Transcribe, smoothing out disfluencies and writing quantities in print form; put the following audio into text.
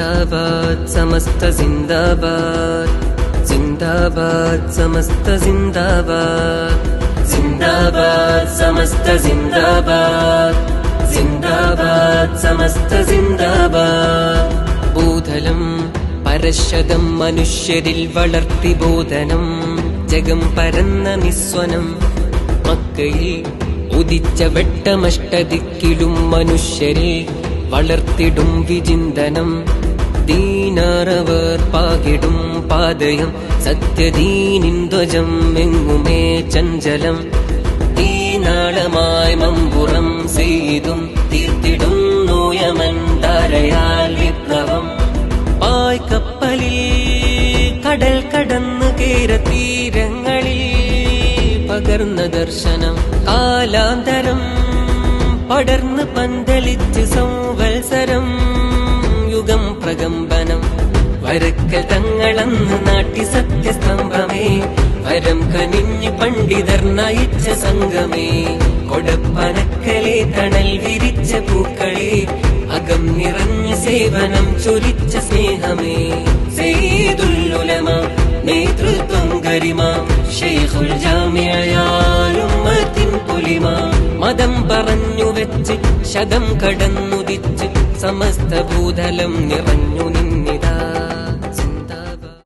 ജിന്ദാബാദ് സമസ്ത ജിന്ദാബാദ്, ജിന്ദാബാദ് സമസ്ത ജിന്ദാബാദ്, ജിന്ദാബാദ് സമസ്ത ജിന്ദാബാദ്, ജിന്ദാബാദ് സമസ്ത ജിന്ദാബാദ്. ഭൂതലം പരശതം മനുഷ്യരിൽ വളർത്തി ബോധനം, ജഗം പരന്ന നിസ്വനം. മക്കയിൽ ഉദിച്ച വെട്ടമഷ്ടദിക്കിലും മനുഷ്യരെ വളർത്തിടും വിചിന്തനം. ദീനാറവർ പാകിടും പാതയം, സത്യദീനിൻ ധ്വജം എങ്ങുമേ ചഞ്ചലം. തീനാളമായി മമ്പുറം ചെയ്തും തീർത്തിടുന്നു യമൻ ധാരയാൽ വിപ്ലവം. പായ്ക്കപ്പലിൽ കടൽ കടന്നു കേരതീരങ്ങളിൽ പകർന്ന ദർശനം. കാലാന്തരം പടർന്ന് പന്തലിച്ച് സംവത്സരം, യുഗം പ്രകമ്പനം. വരക്കൽ തങ്ങളന്ന് നാട്ടി സത്യസ്തംഭമേ, വരം കനിഞ്ഞ് പണ്ഡിതർ നയിച്ച സംഗമേ. കൊടപ്പനക്കലെ തണൽ വിരിച്ച പൂക്കളെ, അകം നിറഞ്ഞ സേവനം ചൊരിച്ച സ്നേഹമേ. സയ്യിദുൽ ഉലമ നേതൃത്വം ഗരിമ, ശൈഖുൽ ജാമിഅയാൽ ഉമ്മത്തിൻ പൊലിമ. മതം പറഞ്ഞു വെച്ച് ശതം കടന്നുദിച്ച് സമസ്ത ഭൂതലം നിറഞ്ഞു നിന്നു